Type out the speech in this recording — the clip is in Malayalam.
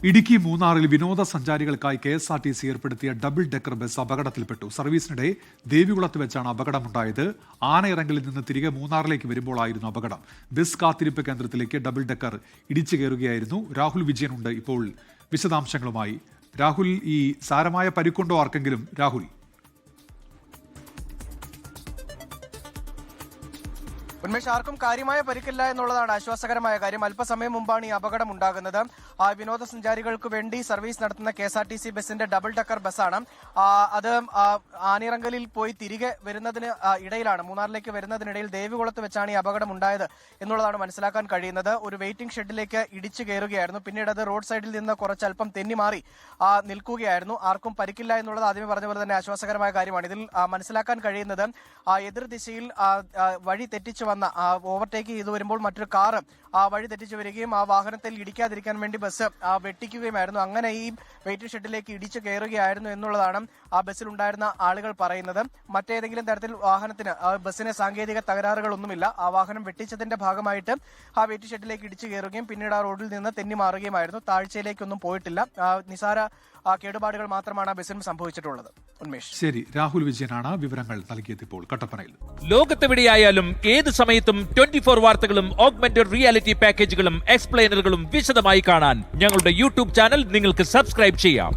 ഇടുക്കി മൂന്നാറിൽ വിനോദസഞ്ചാരികൾക്കായി KSRTC ഏർപ്പെടുത്തിയ ഡബിൾ ഡെക്കർ ബസ് അപകടത്തിൽപ്പെട്ടു. സർവീസിനിടെ ദേവികുളത്ത് വെച്ചാണ് അപകടമുണ്ടായത്. ആനയിറങ്കലിൽ നിന്ന് തിരികെ മൂന്നാറിലേക്ക് വരുമ്പോഴായിരുന്നു അപകടം. ബസ് കാത്തിരിപ്പ് കേന്ദ്രത്തിലേക്ക് ഡബിൾ ഡെക്കർ ഇടിച്ചു കയറുകയായിരുന്നു. രാഹുൽ വിജയനുണ്ട് ഇപ്പോൾ വിശദാംശങ്ങളുമായി. രാഹുൽ, ഈ സാരമായ പരിക്കുണ്ടോ ആർക്കെങ്കിലും? രാഹുൽ, ഉന്മേഷ്, ആർക്കും കാര്യമായ പരിക്കില്ല എന്നുള്ളതാണ് ആശ്വാസകരമായ കാര്യം. അല്പസമയം മുമ്പാണ് ഈ അപകടം ഉണ്ടാകുന്നത്. വിനോദസഞ്ചാരികൾക്ക് വേണ്ടി സർവീസ് നടത്തുന്ന KSRTC ബസിന്റെ ഡബിൾ ഡെക്കർ ബസ്സാണ്. അത് ആനിറങ്കലിൽ പോയി തിരികെ വരുന്നതിന് ഇടയിലാണ്, മൂന്നാറിലേക്ക് വരുന്നതിനിടയിൽ ദേവികുളത്ത് വെച്ചാണ് ഈ അപകടം ഉണ്ടായത് എന്നുള്ളതാണ് മനസ്സിലാക്കാൻ കഴിയുന്നത്. ഒരു വെയിറ്റിംഗ് ഷെഡിലേക്ക് ഇടിച്ചു കയറുകയായിരുന്നു. പിന്നീട് അത് റോഡ് സൈഡിൽ നിന്ന് കുറച്ചല്പം തെന്നി മാറി നിൽക്കുകയായിരുന്നു. ആർക്കും പരിക്കില്ല എന്നുള്ളത് ആദ്യമേ പറഞ്ഞ പോലെ തന്നെ ആശ്വാസകരമായ കാര്യമാണ്. ഇതിൽ മനസ്സിലാക്കാൻ കഴിയുന്നത് എതിർദിശയിൽ വഴി തെറ്റിച്ചു വന്ന ഓവർടേക്ക് ചെയ്തു വരുമ്പോൾ മറ്റൊരു കാറ് വഴി തെറ്റിച്ചു വരികയും ആ വാഹനത്തിൽ ഇടിക്കാതിരിക്കാൻ വേണ്ടി ബസ് വെട്ടിക്കുകയുമായിരുന്നു. അങ്ങനെ ഈ വെയിറ്റിംഗ് ഷെഡിലേക്ക് ഇടിച്ചു കയറുകയായിരുന്നു എന്നുള്ളതാണ് ആ ബസ്സിലുണ്ടായിരുന്ന ആളുകൾ പറയുന്നത്. മറ്റേതെങ്കിലും തരത്തിൽ വാഹനത്തിന് ബസ്സിന് സാങ്കേതിക തകരാറുകളൊന്നുമില്ല. ആ വാഹനം വെട്ടിച്ചതിന്റെ ഭാഗമായിട്ട് ആ വെയിറ്റിംഗ് ഷെഡിലേക്ക് ഇടിച്ചു കയറുകയും പിന്നീട് ആ റോഡിൽ നിന്ന് തെന്നി മാറുകയുമായിരുന്നു. താഴ്ചയിലേക്കൊന്നും പോയിട്ടില്ല. നിസാര കേടുപാടുകൾ മാത്രമാണ് ആ ബസ്സിനും സംഭവിച്ചിട്ടുള്ളത്. ഉന്മേഷ്, ശരി. രാഹുൽ വിജയനാണ് വിവരങ്ങൾ നൽകിയത് ഇപ്പോൾ കട്ടപ്പനയിൽ. ലോകത്തെവിടെയായാലും ഏത് സമയത്തും 24 വാർത്തകളും ഓഗ്മെന്റഡ് റിയാലിറ്റി പാക്കേജുകളും എക്സ്പ്ലെയിനറുകളും വിശദമായി കാണാൻ ഞങ്ങളുടെ YouTube ചാനൽ നിങ്ങൾക്ക് സബ്സ്ക്രൈബ് ചെയ്യാം.